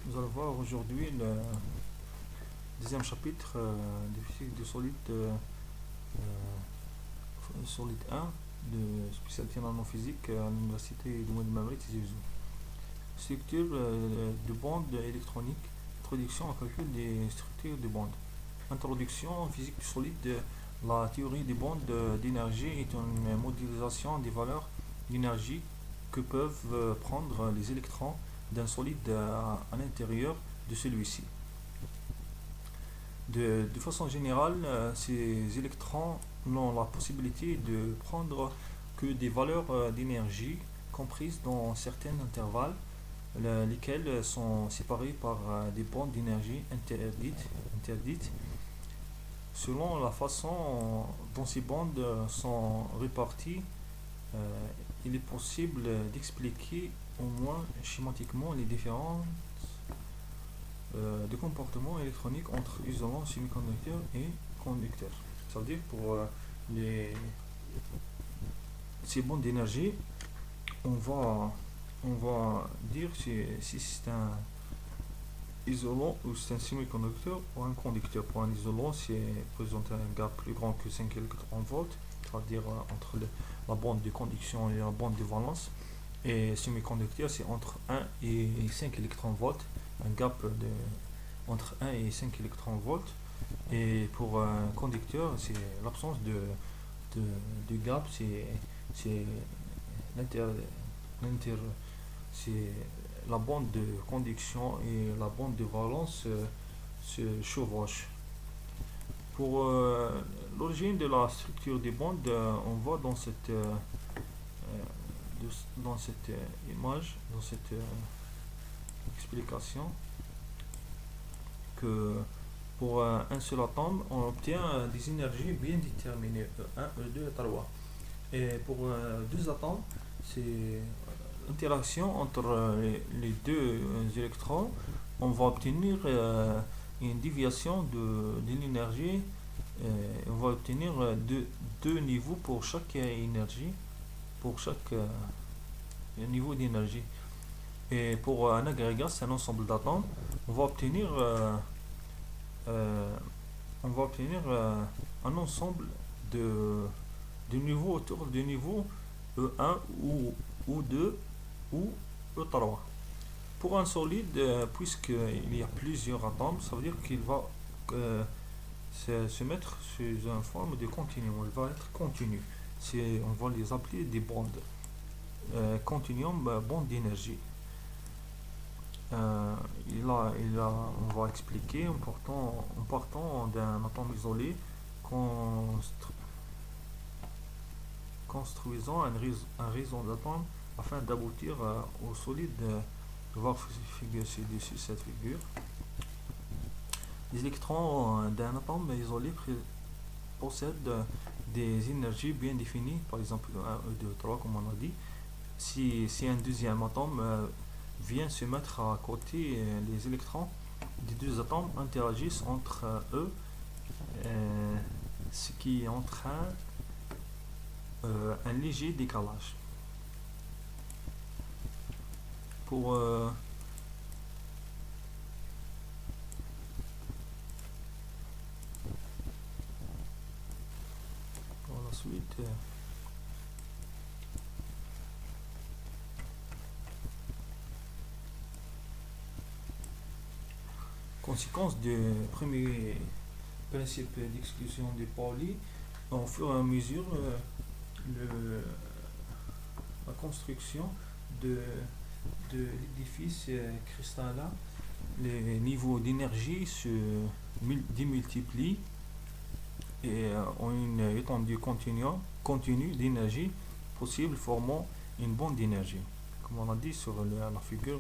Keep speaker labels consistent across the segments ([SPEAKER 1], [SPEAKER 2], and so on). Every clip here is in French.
[SPEAKER 1] nous allons voir aujourd'hui le deuxième chapitre de physique de solide 1 de spécialité nanophysique à l'université du Moyen-Marais Tizi Ouzou. Structure de bande électronique, introduction au calcul des structures de bande. Introduction en physique du solide. La théorie des bandes d'énergie est une modélisation des valeurs d'énergie que peuvent prendre les électrons d'un solide à l'intérieur de celui-ci. De façon générale, ces électrons n'ont la possibilité de prendre que des valeurs d'énergie comprises dans certains intervalles, lesquels sont séparés par des bandes d'énergie interdites selon la façon dont ces bandes sont réparties. Il est possible d'expliquer au moins schématiquement les différences de comportement électronique entre isolants semi-conducteurs et conducteurs. Ça veut dire pour ces bandes d'énergie, on va dire si c'est un isolant ou c'est un semi-conducteur ou un conducteur. Pour un isolant, c'est présente un gap plus grand que 5 eV, c'est-à-dire entre la bande de conduction et la bande de valence. Et semi-conducteur, c'est entre 1 et 5 eV, un gap entre 1 et 5 eV. Et pour un conducteur, c'est l'absence de gap, c'est l'inter, c'est la bande de conduction et la bande de valence se chevauchent. Pour l'origine de la structure des bandes, on voit dans cette image, dans cette explication, que pour un seul atome, on obtient des énergies bien déterminées, E1, E2 et 3. Et pour deux atomes, c'est l'interaction entre les deux électrons, on va obtenir une déviation de l'énergie. On va obtenir deux niveaux pour chaque énergie, pour chaque niveau d'énergie. Et pour un agrégat, c'est un ensemble d'atomes, on va obtenir, un ensemble de niveaux autour du niveau E1 ou E2 ou E3. Pour un solide, puisqu'il y a plusieurs atomes, ça veut dire qu'il va se mettre sous une forme de continuum. Il va être continu. On va les appeler des bandes. Continuum, bande d'énergie. On va expliquer en partant d'un atome isolé, construisant un réseau d'atomes afin d'aboutir au solide. Voir figure ci-dessus cette figure. Les électrons d'un atome isolé possèdent des énergies bien définies, par exemple 1, 2, 3 comme on a dit. Si un deuxième atome vient se mettre à côté, les électrons des deux atomes interagissent entre eux, ce qui entraîne un léger décalage. Pour la suite, conséquence du premier principe d'exclusion de Pauli, au fur et à mesure la construction de l'édifice cristallin, les niveaux d'énergie se démultiplient et ont une étendue continue d'énergie possible, formant une bande d'énergie. Comme on a dit sur la figure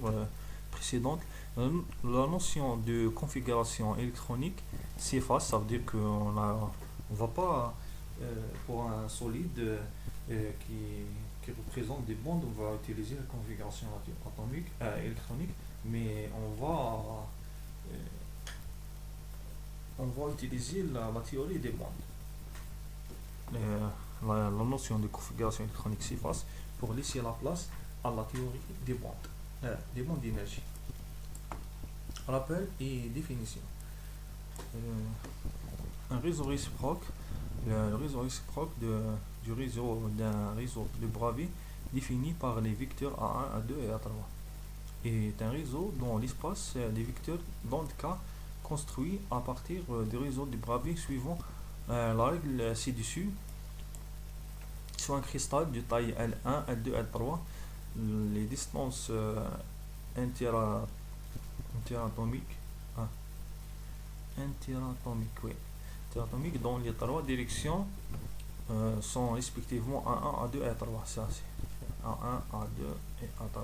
[SPEAKER 1] précédente, la notion de configuration électronique s'efface. Ça veut dire qu'on ne va pas, pour un solide qui représente des bandes, on va utiliser la configuration atomique, électronique, mais on va utiliser la théorie des bandes. La notion de configuration électronique s'efface pour laisser la place à la théorie des bandes d'énergie. Rappel et définition. Un réseau réciproque, le réseau réciproque du réseau d'un réseau de Bravais défini par les vecteurs A1, A2 et A3 est un réseau dont l'espace des vecteurs dans le cas construit à partir du réseau de Bravais suivant la règle ci-dessus. Sur un cristal de taille L1, L2, L3, les distances interatomiques, ah, oui, interatomiques dans les trois directions sont respectivement A1, A2 et A3. Ça, c'est A1, A2 et A3.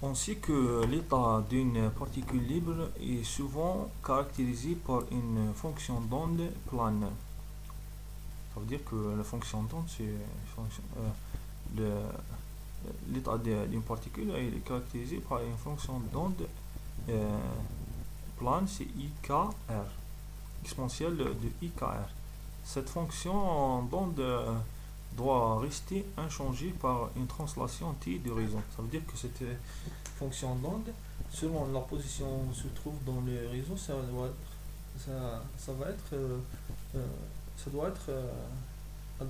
[SPEAKER 1] On sait que l'état d'une particule libre est souvent caractérisé par une fonction d'onde plane. Ça veut dire que la fonction d'onde, c'est l'état d'une particule est caractérisé par une fonction d'onde plane, c'est IKR, exponentielle de IKR. Cette fonction d'onde doit rester inchangée par une translation t de réseau. Ça veut dire que cette fonction d'onde, selon la position où se trouve dans le réseau, ça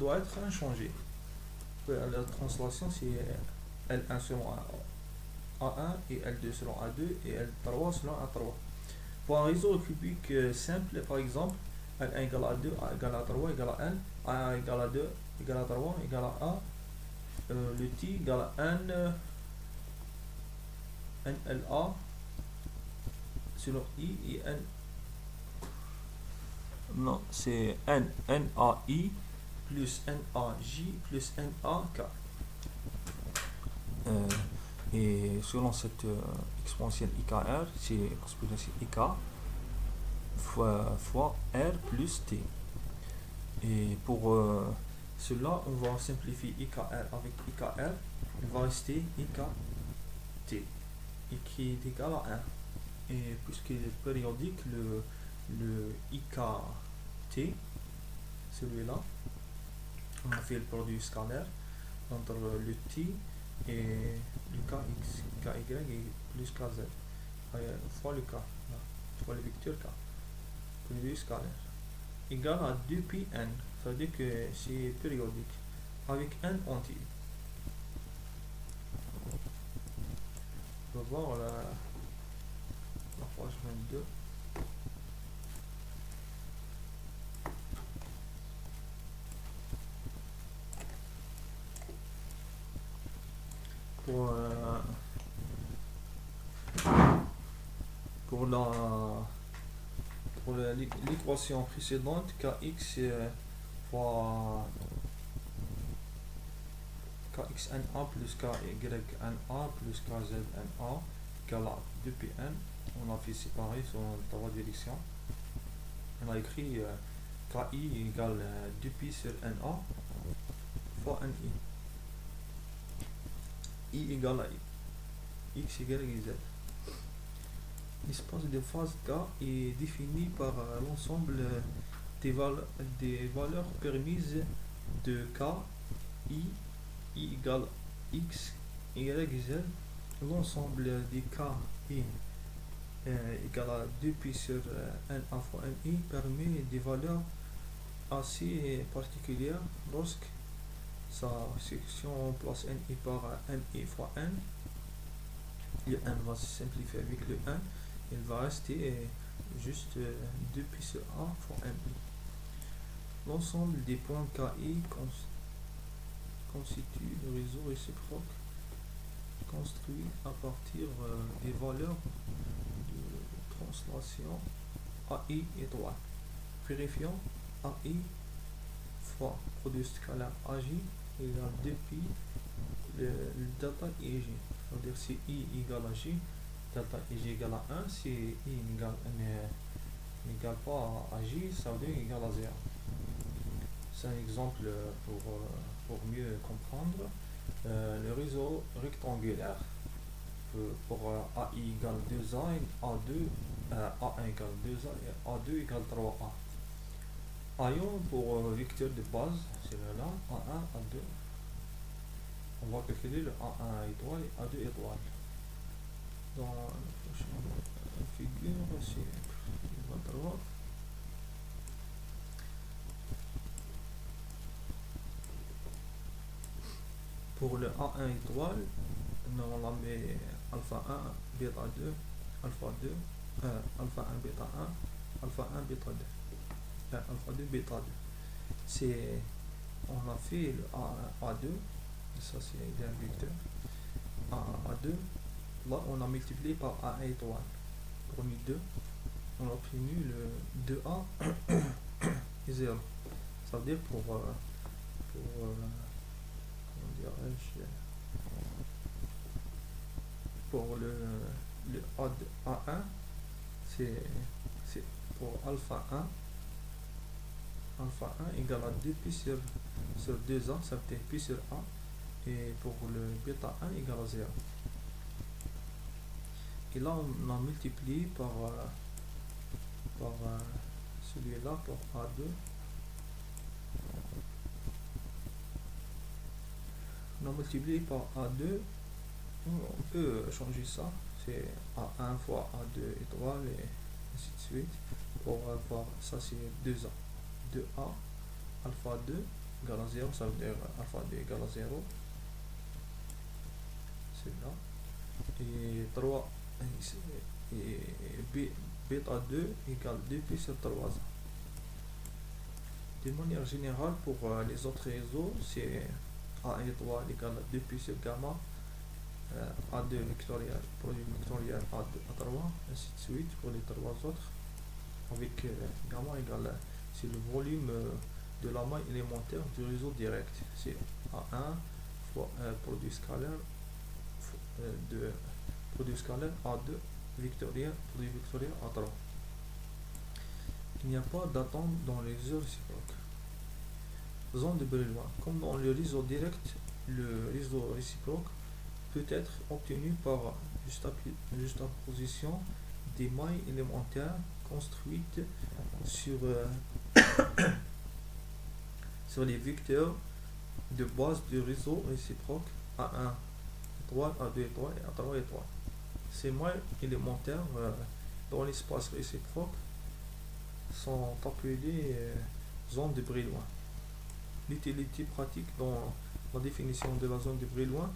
[SPEAKER 1] doit être inchangé. La translation, c'est L1 selon A1 et L2 selon A2 et L3 selon A3. Pour un réseau cubique simple, par exemple, L1 égale A2, A égale A3 égale à N, A égale à 2 égale à 3 égale à A, le T égale à N, NLA selon I et N. Non, c'est NAI plus NAJ plus NAK. Et selon cette exponentielle IKR, c'est exponentielle IK fois R plus T. Et pour cela, on va simplifier IKR avec IKR. Il va rester IKT, et qui est égal à 1. Et puisqu'il est périodique, le IKT, celui-là, on a fait le produit scalaire entre le T et le KX, KY est plus KZ, fois le K, fois le vecteur K, produit scalaire, égal à 2πn, ça veut dire que c'est périodique, avec n entier. On va voir la page 22. Pour l'équation précédente, kx fois kxna plus kyna plus kzna égale à 2πn. On a fait séparer sur trois directions. On a écrit ki égale 2π sur na fois ni. I égale à x égale à z. L'espace de phase K est défini par l'ensemble des valeurs permises de K, I égale x, y, z. L'ensemble des K, I égale à 2π sur na fois ni permet des valeurs assez particulières lorsque sa section place ni par ni fois n. Le n va se simplifier avec le 1. Il va rester juste 2π sur a fois ni. L'ensemble des points KI constitue le réseau réciproque construit à partir des valeurs de translation AI et 3. Vérifions AI fois produit scalaire AJ égale 2π le delta IJ. C'est-à-dire si I égale à J, delta IJ égale à 1. Si I n'égale pas à J, ça veut dire égal à 0. C'est un exemple pour mieux comprendre. Le réseau rectangulaire pour AI égale 2A, A1 égale 2A et A2 égale 3A. Ayons pour vecteur de base, c'est là, A1, A2, on va calculer le A1 étoile et A2 étoile. Dans la prochaine figure, c'est votre droit. Pour le A1 étoile, on la met alpha 1, bêta 2, alpha 2, alpha 1, bêta 1, alpha 1, bêta 2, alpha 2, bêta 2. C'est, on a fait le A1, A2, et ça c'est un vecteur. A1, A2, là on a multiplié par A1 étoile. Pour mis 2, on a obtenu le 2A et 0. Ça veut dire pour pour le A1, c'est pour alpha 1 égale à 2 pi sur 2a, ça veut dire pi sur a, et pour le bêta 1 égale à 0. Et là on a multiplié par celui-là pour A2. On a multiplié par A2, on peut changer ça, c'est A1 fois A2 étoile et ainsi de suite, pour avoir ça c'est 2A, 2A, alpha 2 égale à 0, ça veut dire alpha 2 égale à 0, c'est là, et 3, et bêta 2 égale 2 pi sur 3A. De manière générale, pour les autres réseaux, c'est A étoile égale à 2 pi sur gamma, A2 vectoriel, produit vectoriel A3, ainsi de suite pour les trois autres, avec gamma égale, c'est le volume de la maille élémentaire du réseau direct, c'est A1 fois produit scalaire de produit scalaire A2 vectoriel, produit vectoriel A3. Il n'y a pas d'attente dans les réseaux réciproques. Zone de Brillouin. Comme dans le réseau direct, le réseau réciproque peut être obtenu par juxtaposition des mailles élémentaires construites sur les vecteurs de base du réseau réciproque A1 étoile, A2 étoile et A3 étoile. Ces mailles élémentaires dans l'espace réciproque sont appelées zones de Brillouin. L'utilité pratique dans la définition de la zone de Brillouin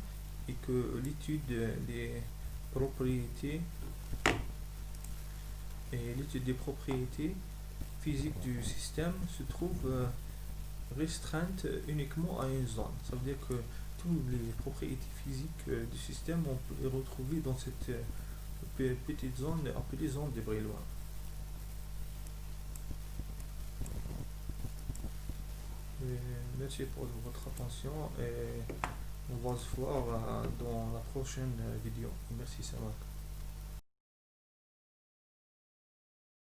[SPEAKER 1] est que l'étude des propriétés physiques du système se trouve restreinte uniquement à une zone. Ça veut dire que toutes les propriétés physiques du système, on peut les retrouver dans cette petite zone appelée zone de Brillouin. Merci pour votre attention et on va se voir dans la prochaine vidéo. Merci, Samad.